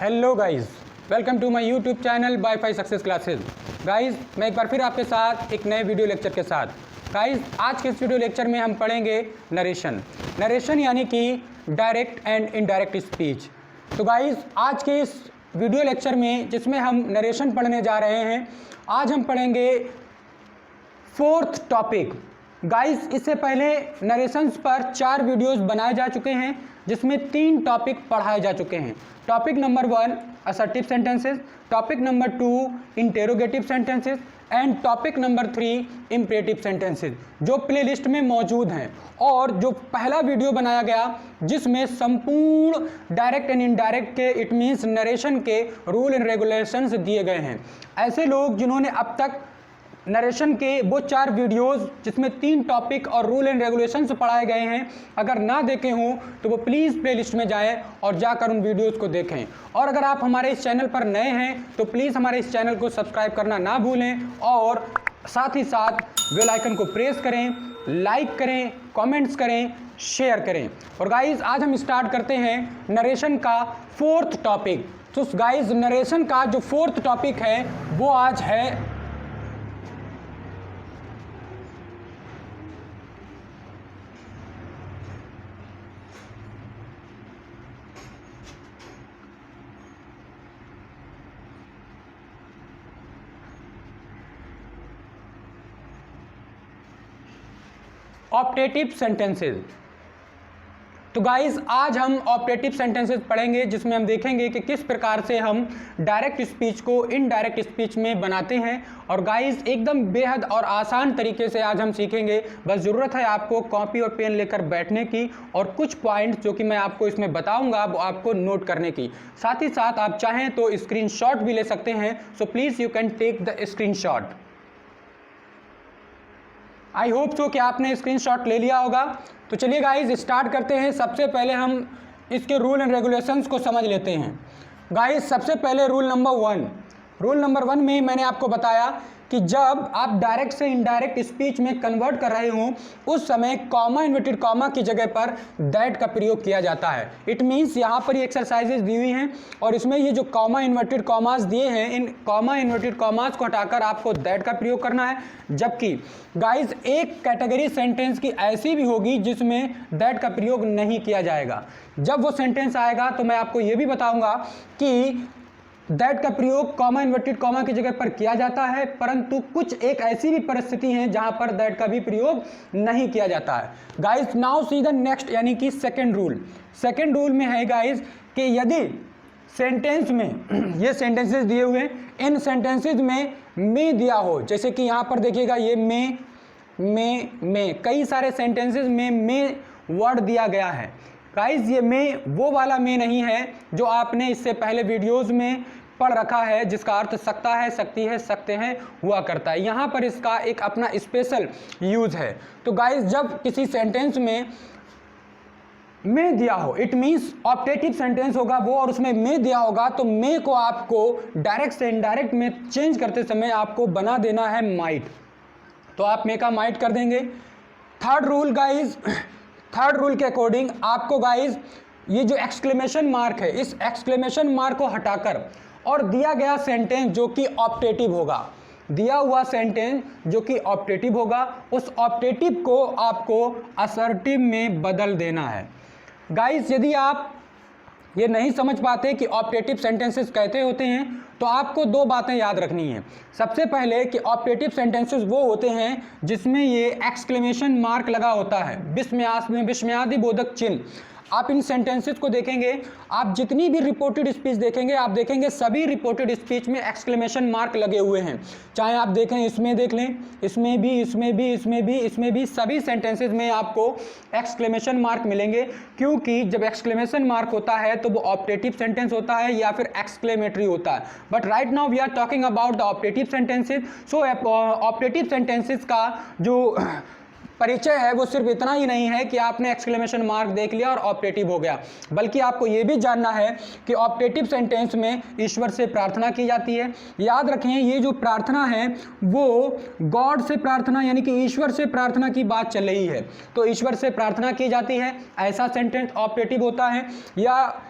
Hello guys, welcome to my YouTube channel WiFi success classes. Guys, मैं एक बार फिर आपके साथ एक नए वीडियो लेक्चर के साथ। गाइस, आज के इस वीडियो लेक्चर में हम पढ़ेंगे नरेशन यानी कि डायरेक्ट एंड इनडायरेक्ट स्पीच। तो गाइस, आज के इस वीडियो लेक्चर में जिसमें हम नरेशन पढ़ने जा रहे हैं, आज हम पढ़ेंगे 4th टॉपिक। गाइस, इससे पहले नरेशंस पर 4 वीडियोस बनाए जा चुके हैं जिसमें 3 टॉपिक पढ़ाए जा चुके हैं। Topic number 1 assertive sentences, topic number 2 interrogative sentences and topic number 3 imperative sentences, जो प्लेलिस्ट में मौजूद हैं। और जो पहला वीडियो बनाया गया जिसमें संपूर्ण डायरेक्ट एंड इनडायरेक्ट के इट मीन्स नरेशन के रूल एंड रेगुलेशंस दिए गए हैं। ऐसे लोग जिन्होंने अब तक नरेशन के वो 4 वीडियोस जिसमें 3 टॉपिक और रूल एंड रेगुलेशंस पढ़ाए गए हैं, अगर ना देखे हों तो वो प्लीज़ प्लेलिस्ट में जाएं और जाकर उन वीडियोस को देखें। और अगर आप हमारे इस चैनल पर नए हैं तो प्लीज़ हमारे इस चैनल को सब्सक्राइब करना ना भूलें और साथ ही साथ बेल आइकन को प्रेस करें, लाइक करें, कमेंट्स करें, शेयर करें। और गाइज, आज हम स्टार्ट करते हैं नरेशन का 4th टॉपिक। तो गाइज, नरेशन का जो 4th टॉपिक है वो आज है ऑप्टेटिव सेंटेंसेस। तो गाइस, आज हम ऑप्टेटिव सेंटेंसेस पढ़ेंगे जिसमें हम देखेंगे कि किस प्रकार से हम डायरेक्ट स्पीच को इनडायरेक्ट स्पीच में बनाते हैं। और गाइस, एकदम बेहद और आसान तरीके से आज हम सीखेंगे। बस ज़रूरत है आपको कॉपी और पेन लेकर बैठने की और कुछ पॉइंट्स जो कि मैं आपको इसमें बताऊंगा वो आपको नोट करने की। साथ ही साथ आप चाहें तो स्क्रीनशॉट भी ले सकते हैं। So please you can take the screenshot. I hope so कि आपने स्क्रीनशॉट ले लिया होगा। तो चलिए गाइज, स्टार्ट करते हैं। सबसे पहले हम इसके रूल एंड रेगुलेशंस को समझ लेते हैं। गाइज, सबसे पहले रूल नंबर 1 में मैंने आपको बताया कि जब आप डायरेक्ट से इनडायरेक्ट स्पीच में कन्वर्ट कर रहे हों उस समय कॉमा इन्वर्टेड कॉमा की जगह पर दैट का प्रयोग किया जाता है। इट मीन्स यहाँ पर ये एक्सरसाइजेज दी हुई हैं और इसमें ये जो कॉमा इन्वर्टेड कॉमास दिए हैं, इन कॉमा इन्वर्टेड कॉमास को हटाकर आपको दैट का प्रयोग करना है। जबकि गाइज, एक कैटेगरी सेंटेंस की ऐसी भी होगी जिसमें दैट का प्रयोग नहीं किया जाएगा। जब वो सेंटेंस आएगा तो मैं आपको ये भी बताऊंगा कि दैट का प्रयोग कॉमा इन्वर्टेड कॉमा की जगह पर किया जाता है, परंतु कुछ एक ऐसी भी परिस्थिति है जहां पर दैट का भी प्रयोग नहीं किया जाता है। Guys, now see the next यानी कि सेकंड रूल में है गाइस कि यदि सेंटेंस में ये सेंटेंसेस दिए हुए, इन सेंटेंसेस में दिया हो, जैसे कि यहां पर देखिएगा ये में कई सारे सेंटेंसेस में वर्ड दिया गया है। गाइस, ये में वो वाला में नहीं है जो आपने इससे पहले वीडियोस में पढ़ रखा है, जिसका अर्थ सकता है, सकती है, सकते हैं हुआ करता है। यहाँ पर इसका एक अपना स्पेशल यूज है। तो गाइस, जब किसी सेंटेंस में दिया हो, इट मीन्स ऑप्टेटिव सेंटेंस होगा वो और उसमें में दिया होगा, तो में को आपको डायरेक्ट से इनडायरेक्ट में चेंज करते समय आपको बना देना है माइट। तो आप में का माइट कर देंगे। थर्ड रूल के अकॉर्डिंग आपको गाइज ये जो एक्सक्लेमेशन मार्क है, इस एक्सक्लेमेशन मार्क को हटाकर और दिया गया सेंटेंस जो कि ऑप्टेटिव होगा, दिया हुआ सेंटेंस जो कि ऑप्टेटिव होगा, उस ऑप्टेटिव को आपको असर्टिव में बदल देना है। गाइज, यदि आप ये नहीं समझ पाते कि ऑप्टेटिव सेंटेंसेस कहते होते हैं तो आपको 2 बातें याद रखनी है। सबसे पहले कि ऑप्टेटिव सेंटेंसेस वो होते हैं जिसमें ये एक्सक्लेमेशन मार्क लगा होता है, विस्मयादि बोधक चिन्ह। आप इन सेंटेंसेस को देखेंगे, आप जितनी भी रिपोर्टेड स्पीच देखेंगे, आप देखेंगे सभी रिपोर्टेड स्पीच में एक्सक्लेमेशन मार्क लगे हुए हैं। चाहे आप देखें, इसमें देख लें, इसमें भी सभी सेंटेंसेस में आपको एक्सक्लेमेशन मार्क मिलेंगे, क्योंकि जब एक्सक्लेमेशन मार्क होता है तो वो ऑप्टेटिव सेंटेंस होता है या फिर एक्सक्लेमेटरी होता है। But right now we are talking about the optative sentences. So optative sentences का जो परिचय है वो सिर्फ इतना ही नहीं है कि आपने एक्सक्लेमेशन मार्क देख लिया और ऑप्टेटिव हो गया, बल्कि आपको ये भी जानना है कि ऑप्टेटिव सेंटेंस में ईश्वर से प्रार्थना की जाती है। याद रखें, ये जो प्रार्थना है वो गॉड से प्रार्थना यानी कि ईश्वर से प्रार्थना की बात चल रही है, तो ईश्वर से प्रार्थना की जाती है, ऐसा सेंटेंस ऑप्टेटिव होता है। या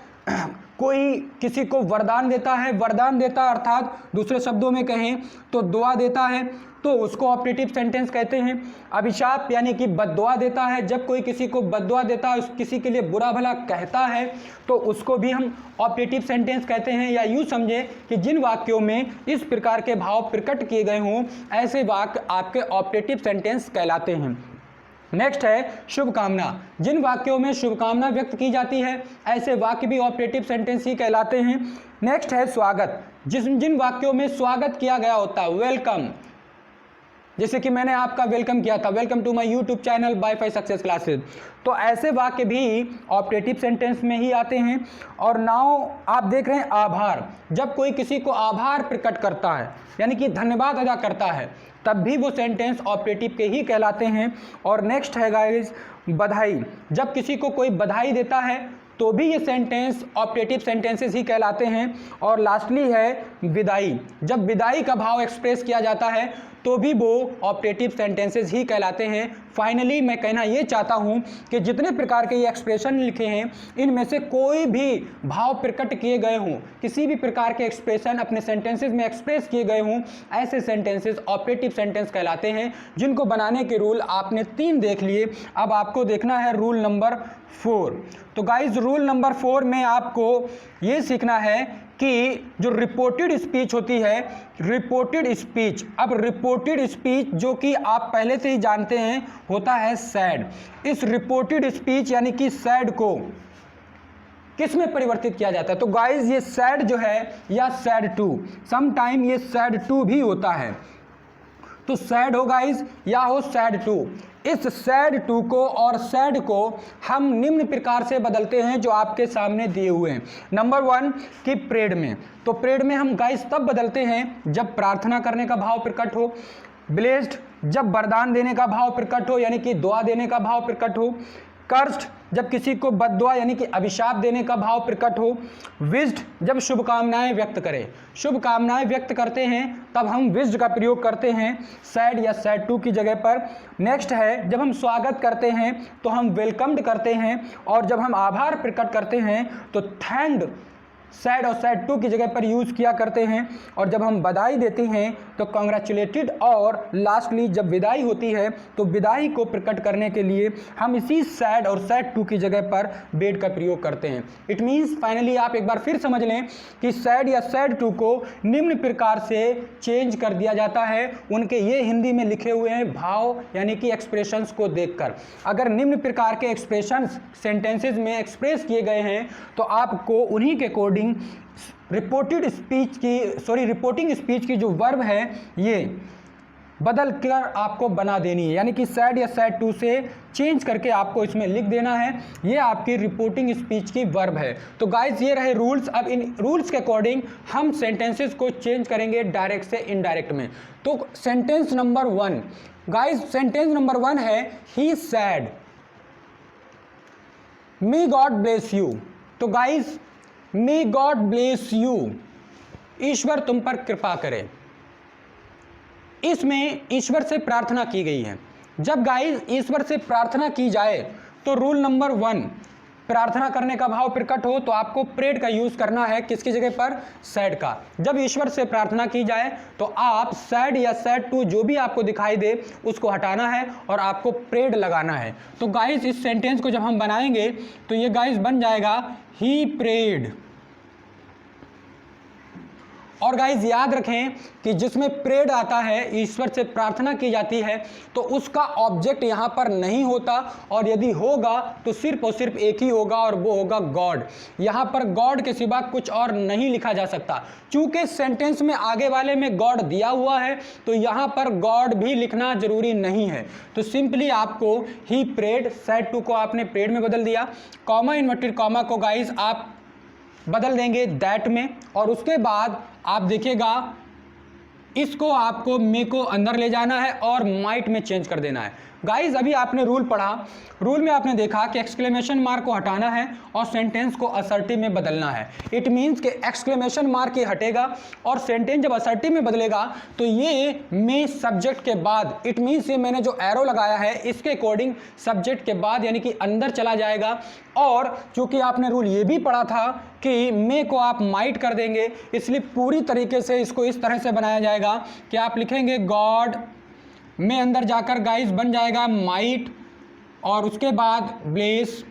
कोई किसी को वरदान देता है, वरदान देता है अर्थात दूसरे शब्दों में कहें तो दुआ देता है, तो उसको ऑपरेटिव सेंटेंस कहते हैं। अभिशाप यानी कि बद्दुआ देता है, जब कोई किसी को बद्दुआ देता है, किसी के लिए बुरा भला कहता है, तो उसको भी हम ऑपरेटिव सेंटेंस कहते हैं। या यूँ समझे कि जिन वाक्यों में इस प्रकार के भाव प्रकट किए गए हों, ऐसे वाक्य आपके ऑपरेटिव सेंटेंस कहलाते हैं। नेक्स्ट है शुभकामना। जिन वाक्यों में शुभकामना व्यक्त की जाती है, ऐसे वाक्य भी ऑपरेटिव सेंटेंस ही कहलाते हैं। नेक्स्ट है स्वागत। जिन वाक्यों में स्वागत किया गया होता है, वेलकम, जैसे कि मैंने आपका वेलकम किया था, welcome to my YouTube channel WiFi success classes, तो ऐसे वाक्य भी ऑपरेटिव सेंटेंस में ही आते हैं। और नाउ आप देख रहे हैं आभार। जब कोई किसी को आभार प्रकट करता है, यानी कि धन्यवाद अदा करता है, तब भी वो सेंटेंस ऑपरेटिव के ही कहलाते हैं। और नेक्स्ट है गाइस बधाई। जब किसी को कोई बधाई देता है, तो भी ये सेंटेंस ऑपरेटिव सेंटेंसेस ही कहलाते हैं। और लास्टली है विदाई। जब विदाई का भाव एक्सप्रेस किया जाता है, तो भी वो ऑपरेटिव सेंटेंसेस ही कहलाते हैं। फाइनली मैं कहना ये चाहता हूँ कि जितने प्रकार के ये एक्सप्रेशन लिखे हैं, इनमें से कोई भी भाव प्रकट किए गए हों, किसी भी प्रकार के एक्सप्रेशन अपने सेंटेंसेस में एक्सप्रेस किए गए हों, ऐसे सेंटेंसेस ऑपरेटिव सेंटेंस कहलाते हैं, जिनको बनाने के रूल आपने 3 देख लिए। अब आपको देखना है रूल नंबर 4। तो गाइज रूल नंबर 4 में आपको ये सीखना है कि जो रिपोर्टेड स्पीच होती है, रिपोर्टेड स्पीच, अब रिपोर्टेड स्पीच जो कि आप पहले से ही जानते हैं होता है सैड। इस रिपोर्टेड स्पीच यानी कि सैड को किस में परिवर्तित किया जाता है? तो गाइज ये सैड जो है या सैड टू, सम टाइम ये सैड टू भी होता है। तो सैड हो गाइज या हो सैड टू। इस सैड टू को और सैड को हम निम्न प्रकार से बदलते हैं जो आपके सामने दिए हुए हैं। नंबर 1 कि प्रेड में। तो प्रेड में हम गाइस तब बदलते हैं जब प्रार्थना करने का भाव प्रकट हो। ब्लेस्ड जब वरदान देने का भाव प्रकट हो, यानी कि दुआ देने का भाव प्रकट हो। कर्स्ड जब किसी को बद्दुआ यानी कि अभिशाप देने का भाव प्रकट हो। विज्ड जब शुभकामनाएं व्यक्त करें, शुभकामनाएं व्यक्त करते हैं तब हम विज्ड का प्रयोग करते हैं सैड या सैड टू की जगह पर। नेक्स्ट है जब हम स्वागत करते हैं तो हम वेलकम्ड करते हैं, और जब हम आभार प्रकट करते हैं तो थैंक्ड सैड और सैड टू की जगह पर यूज किया करते हैं। और जब हम बधाई देते हैं तो कॉन्ग्रेचुलेटेड, और लास्टली जब विदाई होती है तो विदाई को प्रकट करने के लिए हम इसी सैड और सैड टू की जगह पर बेड का प्रयोग करते हैं। इट मीन्स फाइनली आप एक बार फिर समझ लें कि सैड या सैड टू को निम्न प्रकार से चेंज कर दिया जाता है उनके ये हिंदी में लिखे हुए हैं भाव यानी कि एक्सप्रेशंस को देखकर। अगर निम्न प्रकार के एक्सप्रेशंस सेंटेंसेज में एक्सप्रेस किए गए हैं तो आपको उन्हीं के अकॉर्डिंग रिपोर्टेड स्पीच की रिपोर्टिंग स्पीच की जो वर्ब है ये बदल कर आपको बना देनी है, यानी कि सैड या सैड टू से चेंज करके आपको इसमें लिख देना है। ये आपकी रिपोर्टिंग स्पीच की वर्ब है। तो गाइस ये रहे रूल्स। अब इन रूल्स के अकॉर्डिंग हम सेंटेंसेस को चेंज करेंगे डायरेक्ट से इनडायरेक्ट में। तो sentence number 1 guys, sentence number 1 है he said may God bless you. तो guys may God bless you, ईश्वर तुम पर कृपा करे। इसमें ईश्वर से प्रार्थना की गई है। जब गाइस ईश्वर से प्रार्थना की जाए तो रूल नंबर 1 प्रार्थना करने का भाव प्रकट हो तो आपको प्रेड का यूज करना है, किसकी जगह पर? सैड का। जब ईश्वर से प्रार्थना की जाए तो आप सैड या सैड टू जो भी आपको दिखाई दे उसको हटाना है और आपको प्रेड लगाना है। तो गाइस इस सेंटेंस को जब हम बनाएंगे तो ये गाइस बन जाएगा ही प्रेड। और गाइज याद रखें कि जिसमें प्रेड आता है, ईश्वर से प्रार्थना की जाती है, तो उसका ऑब्जेक्ट यहाँ पर नहीं होता, और यदि होगा तो सिर्फ और सिर्फ एक ही होगा और वो होगा गॉड। यहाँ पर गॉड के सिवा कुछ और नहीं लिखा जा सकता। चूंकि सेंटेंस में आगे वाले में गॉड दिया हुआ है तो यहाँ पर गॉड भी लिखना जरूरी नहीं है। तो सिंपली आपको ही प्रेड, सैड टू को आपने प्रेड में बदल दिया, कॉमा इन्वर्टेड कॉमा को गाइज आप बदल देंगे दैट में, और उसके बाद आप देखिएगा इसको आपको मे को अंदर ले जाना है और माइट में चेंज कर देना है। गाइज अभी आपने रूल पढ़ा, रूल में आपने देखा कि एक्सक्लेमेशन मार्क को हटाना है और सेंटेंस को असर्टिव में बदलना है। इट मीन्स कि एक्सक्लेमेशन मार्क ये हटेगा और सेंटेंस जब असर्टिव में बदलेगा तो ये मे सब्जेक्ट के बाद, इट मीन्स ये मैंने जो एरो लगाया है इसके अकॉर्डिंग सब्जेक्ट के बाद यानी कि अंदर चला जाएगा। और चूंकि आपने रूल ये भी पढ़ा था कि मे को आप माइट कर देंगे, इसलिए पूरी तरीके से इसको इस तरह से बनाया जाएगा कि आप लिखेंगे गॉड में अंदर जाकर गाइस बन जाएगा माइट और उसके बाद ब्लेस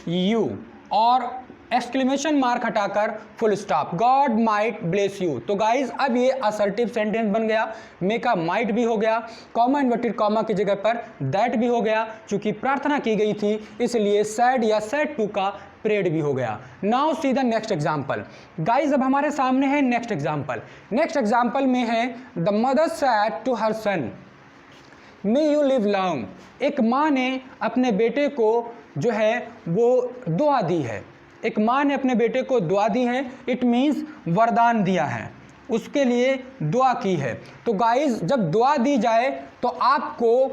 यू और एक्सक्लेमेशन मार्क हटाकर full stop, God might bless you. तो गाइज अब ये असर्टिव सेंटेंस बन गया, मे का माइट भी हो गया, कॉमा इन्वर्टेड कॉमा की जगह पर दैट भी हो गया, चूंकि प्रार्थना की गई थी इसलिए सैड या सैड टू का प्रेड भी हो गया। Now see the next example. Guys अब हमारे सामने है नेक्स्ट एग्जाम्पल। नेक्स्ट एग्जाम्पल में है the mother said to her son may you live long. एक माँ ने अपने बेटे को जो है वो दुआ दी है, एक माँ ने अपने बेटे को दुआ दी है, इट मीन्स वरदान दिया है, उसके लिए दुआ की है। तो गाइज जब दुआ दी जाए तो आपको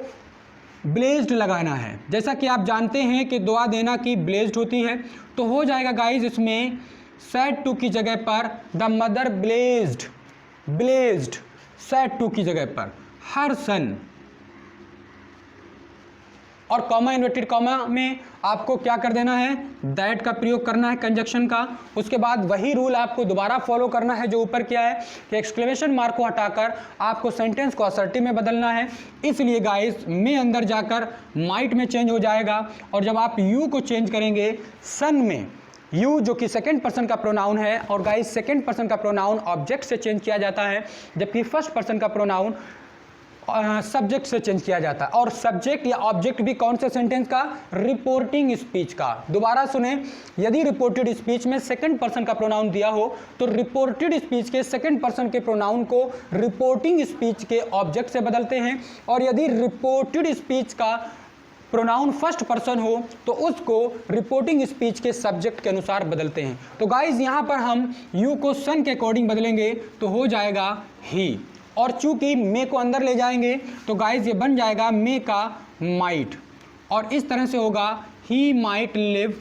ब्लेस्ड लगाना है, जैसा कि आप जानते हैं कि दुआ देना की ब्लेस्ड होती है। तो हो जाएगा गाइज इसमें सैड टू की जगह पर the mother blessed, blessed said to की जगह पर हर सन, और कॉमा इन्वर्टेड कॉमा में आपको क्या कर देना है, दैट का प्रयोग करना है कंजक्शन का। उसके बाद वही रूल आपको दोबारा फॉलो करना है जो ऊपर किया है कि एक्सक्लेमेशन मार्क को हटाकर आपको सेंटेंस को असर्टिव में बदलना है। इसलिए गाइस में अंदर जाकर माइट में चेंज हो जाएगा और जब आप यू को चेंज करेंगे सन में, यू जो कि सेकंड पर्सन का प्रोनाउन है, और गाइस सेकंड पर्सन का प्रोनाउन ऑब्जेक्ट से चेंज किया जाता है जबकि फर्स्ट पर्सन का प्रोनाउन सब्जेक्ट से चेंज किया जाता है। और सब्जेक्ट या ऑब्जेक्ट भी कौन से सेंटेंस का, रिपोर्टिंग स्पीच का। दोबारा सुने, यदि रिपोर्टेड स्पीच में सेकंड पर्सन का प्रोनाउन दिया हो तो रिपोर्टेड स्पीच के सेकंड पर्सन के प्रोनाउन को रिपोर्टिंग स्पीच के ऑब्जेक्ट से बदलते हैं, और यदि रिपोर्टेड स्पीच का प्रोनाउन फर्स्ट पर्सन हो तो उसको रिपोर्टिंग स्पीच के सब्जेक्ट के अनुसार बदलते हैं। तो गाइज यहाँ पर हम यू को सन के अकॉर्डिंग बदलेंगे तो हो जाएगा ही, और चूंकि मे को अंदर ले जाएंगे तो गाइज ये बन जाएगा मे का माइट, और इस तरह से होगा ही माइट लिव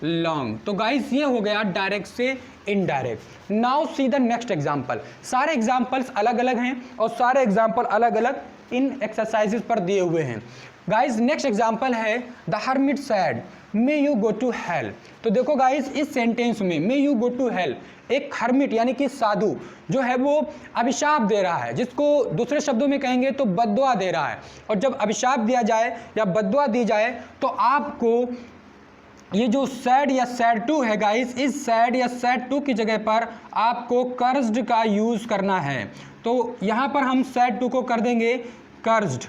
लॉन्ग। तो गाइज ये हो गया डायरेक्ट से indirect. Now see the next example. सारे एग्जाम्पल्स अलग अलग हैं और सारे एग्जाम्पल अलग अलग इन एक्सरसाइजेज पर दिए हुए हैं। गाइज नेक्स्ट एग्जाम्पल है the hermit said may you go to hell. तो देखो गाइज इस सेंटेंस में may you go to hell, एक हर्मिट यानी कि साधु जो है वो अभिशाप दे रहा है, जिसको दूसरे शब्दों में कहेंगे तो बद्दुआ दे रहा है। और जब अभिशाप दिया जाए या बद्दुआ दी जाए तो आपको ये जो सैड या सैड टू है गाइस, इस सैड या सैड टू की जगह पर आपको कर्ज्ड का यूज करना है। तो यहां पर हम सैड टू को कर देंगे कर्ज्ड।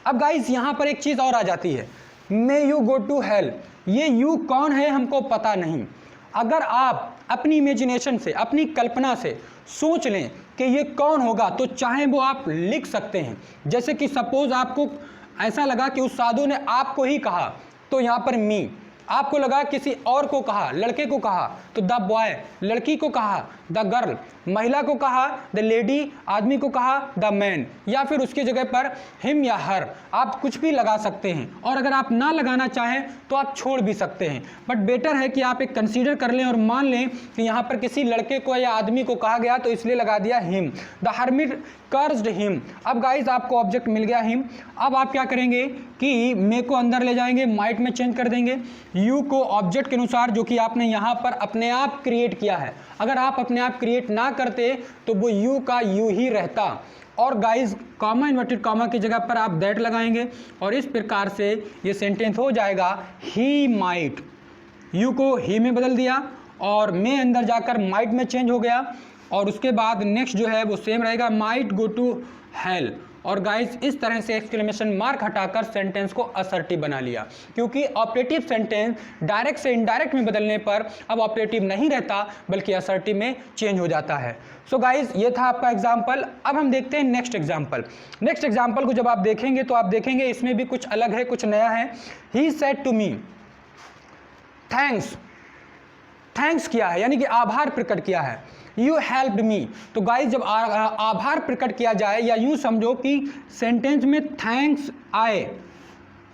अब गाइस यहां पर एक चीज और आ जाती है, may you go to hell, ये यू कौन है हमको पता नहीं। अगर आप अपनी इमेजिनेशन से, अपनी कल्पना से सोच लें कि ये कौन होगा तो चाहे वो आप लिख सकते हैं। जैसे कि सपोज आपको ऐसा लगा कि उस साधु ने आपको ही कहा तो यहाँ पर मी, आपको लगा किसी और को कहा, लड़के को कहा तो द बॉय, लड़की को कहा द गर्ल, महिला को कहा द लेडी, आदमी को कहा द मैन, या फिर उसकी जगह पर हिम या हर, आप कुछ भी लगा सकते हैं। और अगर आप ना लगाना चाहें तो आप छोड़ भी सकते हैं, बट बेटर है कि आप एक कंसीडर कर लें और मान लें कि यहाँ पर किसी लड़के को या आदमी को कहा गया तो इसलिए लगा दिया हिम, द हर्मिट कर्ज्ड हिम। अब गाइज आपको ऑब्जेक्ट मिल गया हिम। अब आप क्या करेंगे कि मे को अंदर ले जाएंगे, माइट में चेंज कर देंगे, यू को ऑब्जेक्ट के अनुसार जो कि आपने यहाँ पर अपने आप क्रिएट किया है। अगर आप अपने आप क्रिएट ना करते तो वो यू का यू ही रहता। और गाइज कॉमा इन्वर्टेड कॉमा की जगह पर आप दैट लगाएंगे और इस प्रकार से ये सेंटेंस हो जाएगा ही माइट, यू को ही में बदल दिया और मे अंदर जाकर माइट में चेंज हो गया। और उसके बाद नेक्स्ट जो है वो सेम रहेगा, माइट गो टू हेल। और गाइस इस तरह से एक्सक्लेमेशन मार्क हटाकर सेंटेंस को असर्टिव बना लिया, क्योंकि ऑपरेटिव सेंटेंस डायरेक्ट से इनडायरेक्ट में बदलने पर अब ऑपरेटिव नहीं रहता बल्कि असर्टिव में चेंज हो जाता है। सो गाइस ये था आपका एग्जाम्पल। अब हम देखते हैं नेक्स्ट एग्जाम्पल। नेक्स्ट एग्जाम्पल को जब आप देखेंगे तो आप देखेंगे इसमें भी कुछ अलग है, कुछ नया है। He said to me, thanks, thanks किया है यानी कि आभार प्रकट किया है। यू हेल्प्ड मी, तो गाइस जब आभार प्रकट किया जाए या यूँ समझो कि सेंटेंस में थैंक्स आए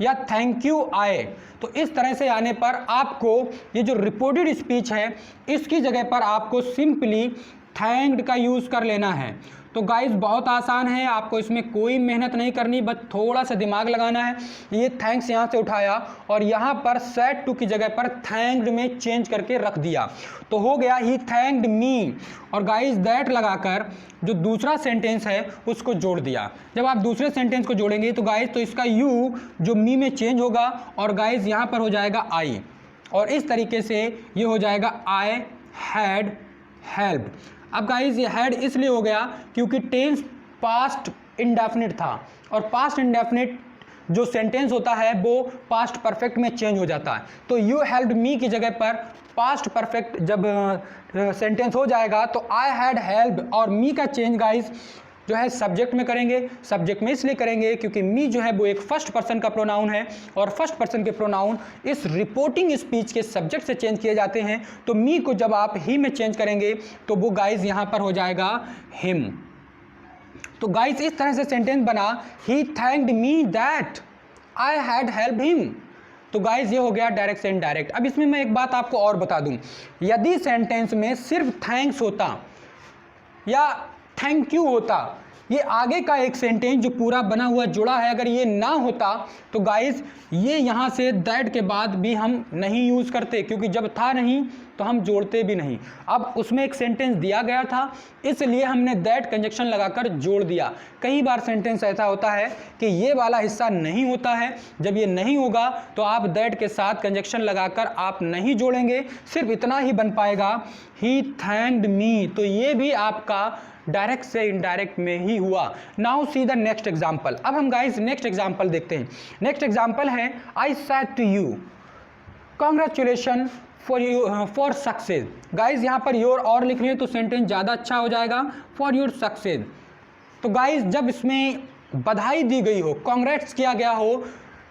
या थैंक यू आए, तो इस तरह से आने पर आपको ये जो रिपोर्टेड स्पीच है इसकी जगह पर आपको सिंपली थैंक्ड का यूज़ कर लेना है। तो गाइस बहुत आसान है, आपको इसमें कोई मेहनत नहीं करनी, बस थोड़ा सा दिमाग लगाना है। ये थैंक्स यहाँ से उठाया और यहाँ पर सैड टू की जगह पर थैंक्ड में चेंज करके रख दिया, तो हो गया ही थैंक्ड मी। और गाइस दैट लगाकर जो दूसरा सेंटेंस है उसको जोड़ दिया। जब आप दूसरे सेंटेंस को जोड़ेंगे तो गाइस तो इसका यू जो मी में चेंज होगा और गाइस यहाँ पर हो जाएगा आई, और इस तरीके से ये हो जाएगा आई हैड हेल्प्ड। अब गाइस ये हैड इसलिए हो गया क्योंकि टेंस पास्ट इंडेफिनिट था, और पास्ट इंडेफिनिट जो सेंटेंस होता है वो पास्ट परफेक्ट में चेंज हो जाता है। तो यू हेल्प्ड मी की जगह पर पास्ट परफेक्ट जब सेंटेंस हो जाएगा तो आई हैड हेल्प्ड, और मी का चेंज गाइस जो है सब्जेक्ट में करेंगे। सब्जेक्ट में इसलिए करेंगे क्योंकि मी जो है वो एक फर्स्ट पर्सन का प्रोनाउन है, और फर्स्ट पर्सन के प्रोनाउन इस रिपोर्टिंग स्पीच के सब्जेक्ट से चेंज किए जाते हैं। तो मी को जब आप ही में चेंज करेंगे तो वो गाइस यहाँ पर हो जाएगा हिम। तो गाइस इस तरह से सेंटेंस बना, he thanked me that I had helped him. तो गाइस ये हो गया डायरेक्ट से इनडायरेक्ट। अब इसमें मैं एक बात आपको और बता दूं, यदि सेंटेंस में सिर्फ थैंक्स होता या थैंक यू होता, ये आगे का एक सेंटेंस जो पूरा बना हुआ जुड़ा है, अगर ये ना होता तो गाइस ये यहाँ से दैट के बाद भी हम नहीं यूज़ करते, क्योंकि जब था नहीं तो हम जोड़ते भी नहीं। अब उसमें एक सेंटेंस दिया गया था इसलिए हमने दैट कंजक्शन लगाकर जोड़ दिया। कई बार सेंटेंस ऐसा होता है कि ये वाला हिस्सा नहीं होता है, जब ये नहीं होगा तो आप दैट के साथ कंजक्शन लगाकर आप नहीं जोड़ेंगे, सिर्फ इतना ही बन पाएगा ही थैंक्ड मी। तो ये भी आपका डायरेक्ट से इनडायरेक्ट में ही हुआ। Now see the next example. अब हम गाइस नेक्स्ट एग्जाम्पल देखते हैं। नेक्स्ट एग्जाम्पल है I said to you congratulation for success. Guys यहाँ पर योर और लिख रहे हैं तो सेंटेंस ज़्यादा अच्छा हो जाएगा, फॉर योर सक्सेस। तो गाइज जब इसमें बधाई दी गई हो, कॉन्ग्रेट्स किया गया हो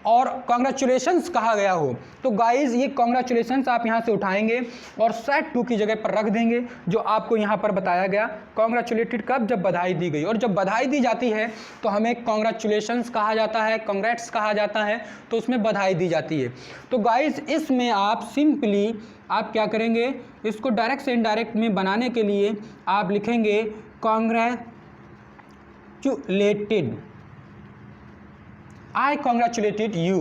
और कॉन्ग्रेचुलेशंस कहा गया हो, तो गाइज ये कॉन्ग्रेचुलेशंस आप यहाँ से उठाएंगे और सेड टू की जगह पर रख देंगे, जो आपको यहाँ पर बताया गया। कॉन्ग्रेचुलेटेड कब? जब बधाई दी गई, और जब बधाई दी जाती है तो हमें कॉन्ग्रेचुलेशंस कहा जाता है, कॉन्ग्रेट्स कहा जाता है, तो उसमें बधाई दी जाती है। तो गाइज इसमें आप सिंपली आप क्या करेंगे, इसको डायरेक्ट से इनडायरेक्ट में बनाने के लिए आप लिखेंगे कॉन्ग्रेचुलेटेड, आई कॉन्ग्रेचुलेटेड यू।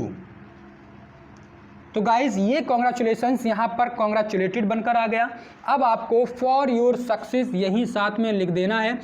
तो गाइज ये कॉन्ग्रेचुलेशंस यहाँ पर कॉन्ग्रेचुलेटेड बनकर आ गया। अब आपको फॉर योर सक्सेस यही साथ में लिख देना है,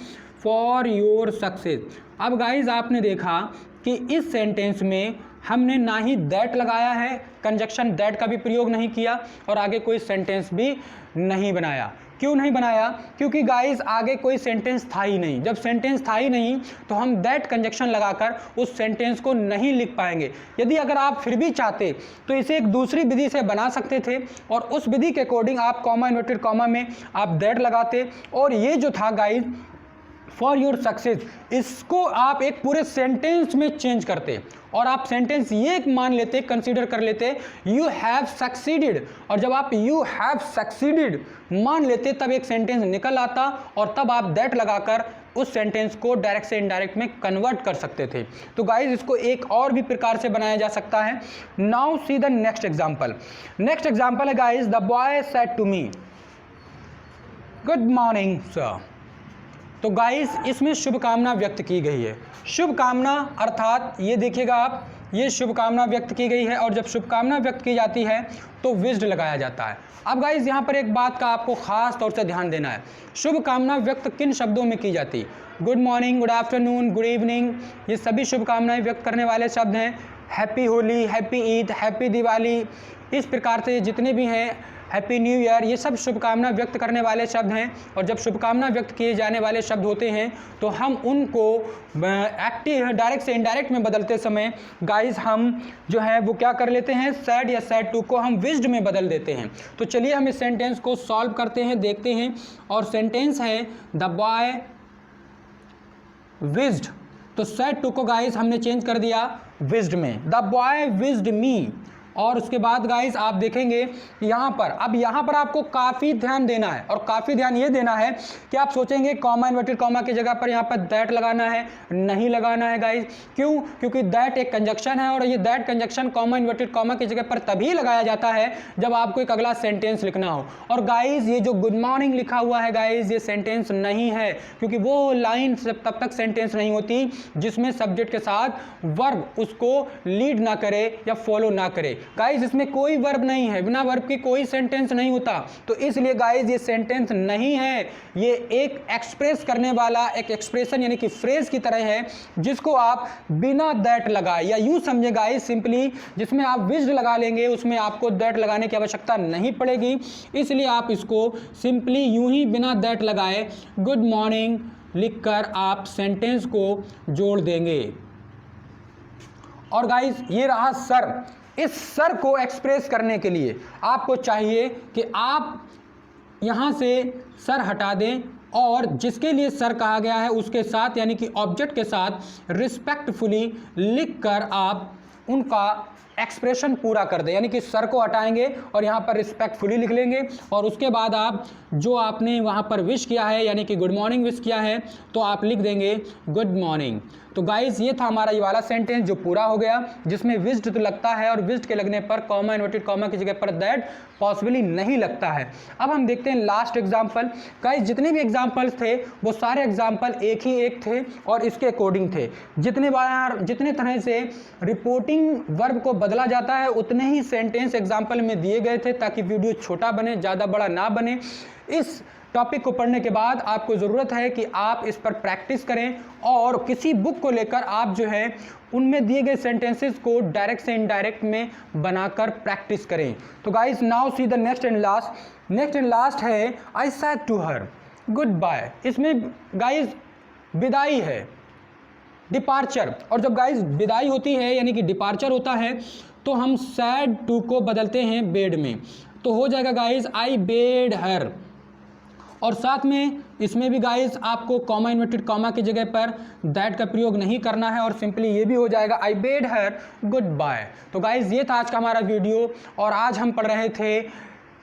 फॉर योर सक्सेस। अब गाइज आपने देखा कि इस सेंटेंस में हमने ना ही दैट लगाया है, कंजक्शन दैट का भी प्रयोग नहीं किया, और आगे कोई सेंटेंस भी नहीं बनाया। क्यों नहीं बनाया? क्योंकि गाइस आगे कोई सेंटेंस था ही नहीं। जब सेंटेंस था ही नहीं तो हम दैट कंजक्शन लगाकर उस सेंटेंस को नहीं लिख पाएंगे। यदि अगर आप फिर भी चाहते तो इसे एक दूसरी विधि से बना सकते थे, और उस विधि के अकॉर्डिंग आप कॉमा इन्वर्टेड कॉमा में आप दैट लगाते, और ये जो था गाइस फॉर योर सक्सेस, इसको आप एक पूरे सेंटेंस में चेंज करते और आप सेंटेंस ये मान लेते, कंसीडर कर लेते यू हैव सक्सीडेड, और जब आप यू हैव सक्सीडेड मान लेते तब एक सेंटेंस निकल आता, और तब आप दैट लगाकर उस सेंटेंस को डायरेक्ट से इनडायरेक्ट में कन्वर्ट कर सकते थे। तो गाइज इसको एक और भी प्रकार से बनाया जा सकता है। Now see the next example. Next example है guys the boy said to me good morning sir. तो गाइस इसमें शुभकामना व्यक्त की गई है। शुभकामना अर्थात ये देखिएगा आप, ये शुभकामना व्यक्त की गई है, और जब शुभकामना व्यक्त की जाती है तो विश्ड लगाया जाता है। अब गाइस यहाँ पर एक बात का आपको खास तौर से ध्यान देना है, शुभकामना व्यक्त किन शब्दों में की जाती है? Good morning, good afternoon, good evening, ये सभी शुभकामनाएं व्यक्त करने वाले शब्द हैं। Happy Holi, happy Eid, happy Diwali, इस प्रकार से जितने भी हैं, हैप्पी न्यू ईयर, ये सब शुभकामना व्यक्त करने वाले शब्द हैं। और जब शुभकामना व्यक्त किए जाने वाले शब्द होते हैं तो हम उनको एक्टिव डायरेक्ट से इनडायरेक्ट में बदलते समय गाइस हम जो है वो क्या कर लेते हैं, सैड या सैड टू को हम विश्ड में बदल देते हैं। तो चलिए हम इस सेंटेंस को सॉल्व करते हैं, देखते हैं। और सेंटेंस है द बॉय विश्ड, तो सैड टू को गाइस हमने चेंज कर दिया विश्ड में। द बॉय विश्ड मी, और उसके बाद गाइस आप देखेंगे यहाँ पर, अब यहाँ पर आपको काफ़ी ध्यान देना है, और काफ़ी ध्यान ये देना है कि आप सोचेंगे कॉमा इन्वर्टेड कॉमा की जगह पर यहाँ पर दैट लगाना है, नहीं लगाना है गाइस। क्यों? क्योंकि दैट एक कंजक्शन है और ये that conjunction comma inverted comma की जगह पर तभी लगाया जाता है जब आपको एक अगला सेंटेंस लिखना हो। और गाइस ये जो गुड मॉर्निंग लिखा हुआ है गाइस, ये सेंटेंस नहीं है, क्योंकि वो लाइन तब तक सेंटेंस नहीं होती जिसमें सब्जेक्ट के साथ वर्ब उसको लीड ना करे या फॉलो ना करे। गाइस इसमें कोई वर्ब नहीं है, बिना वर्ब की कोई सेंटेंस नहीं होता, तो इसलिए गाइस ये सेंटेंस नहीं है, ये एक एक्सप्रेस करने वाला एक एक्सप्रेशन यानी कि फ्रेज की तरह है, जिसको आप बिना दैट लगाए या यूं समझे गाइस सिंपली, जिसमें आप विज्ड लगा लेंगे उसमें आपको दैट लगाने की आवश्यकता नहीं पड़ेगी, इसलिए आप इसको सिंपली यूं ही बिना दैट लगाए गुड मॉर्निंग लिखकर आप सेंटेंस को जोड़ देंगे। और गाइस ये रहा सर। इस सर को एक्सप्रेस करने के लिए आपको चाहिए कि आप यहाँ से सर हटा दें और जिसके लिए सर कहा गया है उसके साथ यानी कि ऑब्जेक्ट के साथ रिस्पेक्टफुली लिखकर आप उनका एक्सप्रेशन पूरा कर दें, यानी कि सर को हटाएंगे और यहाँ पर रिस्पेक्टफुली लिख लेंगे और उसके बाद आप जो आपने वहाँ पर विश किया है यानी कि गुड मॉर्निंग विश किया है तो आप लिख देंगे गुड मॉर्निंग। तो गाइस ये था हमारा ये वाला सेंटेंस जो पूरा हो गया, जिसमें विज्ड तो लगता है और विज्ड के लगने पर कॉमा इन्वर्टेड कॉमा की जगह पर दैट पॉसिबली नहीं लगता है। अब हम देखते हैं लास्ट एग्जाम्पल। गाइस जितने भी एग्जाम्पल्स थे वो सारे एग्जाम्पल एक ही एक थे और इसके अकॉर्डिंग थे। जितने तरह से रिपोर्टिंग वर्ब को बदला जाता है उतने ही सेंटेंस एग्जाम्पल में दिए गए थे ताकि वीडियो छोटा बने, ज़्यादा बड़ा ना बने। इस टॉपिक को पढ़ने के बाद आपको ज़रूरत है कि आप इस पर प्रैक्टिस करें और किसी बुक को लेकर आप जो है उनमें दिए गए सेंटेंसेस को डायरेक्ट से इनडायरेक्ट में बनाकर प्रैक्टिस करें। तो guys now see the next and last है I said to her goodbye. इसमें गाइस विदाई है, डिपार्चर, और जब गाइस विदाई होती है यानी कि डिपार्चर होता है तो हम सैड टू को बदलते हैं बेड में, तो हो जाएगा गाइस आई बेड हर। और साथ में इसमें भी गाइस आपको कॉमा इन्वर्टेड कॉमा की जगह पर दैट का प्रयोग नहीं करना है और सिंपली ये भी हो जाएगा आई बेड हर गुड बाय। तो गाइस ये था आज का हमारा वीडियो और आज हम पढ़ रहे थे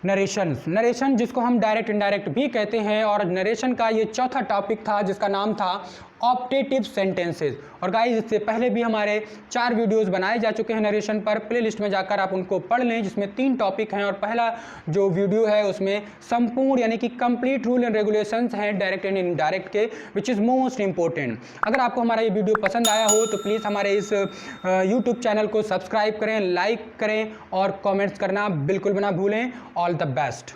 नरेशन जिसको हम डायरेक्ट इनडायरेक्ट भी कहते हैं, और नरेशन का ये चौथा टॉपिक था जिसका नाम था ऑप्टेटिव सेंटेंसेस। और गाइस इससे पहले भी हमारे 4 वीडियोस बनाए जा चुके हैं नरेशन पर, प्लेलिस्ट में जाकर आप उनको पढ़ लें, जिसमें 3 टॉपिक हैं और पहला जो वीडियो है उसमें संपूर्ण यानी कि कंप्लीट रूल एंड रेगुलेशंस हैं डायरेक्ट एंड इनडायरेक्ट के, विच इज़ मोस्ट इंपॉर्टेंट। अगर आपको हमारा ये वीडियो पसंद आया हो तो प्लीज़ हमारे इस यूट्यूब चैनल को सब्सक्राइब करें, लाइक करें और कॉमेंट्स करना बिल्कुल भी ना भूलें। All the best.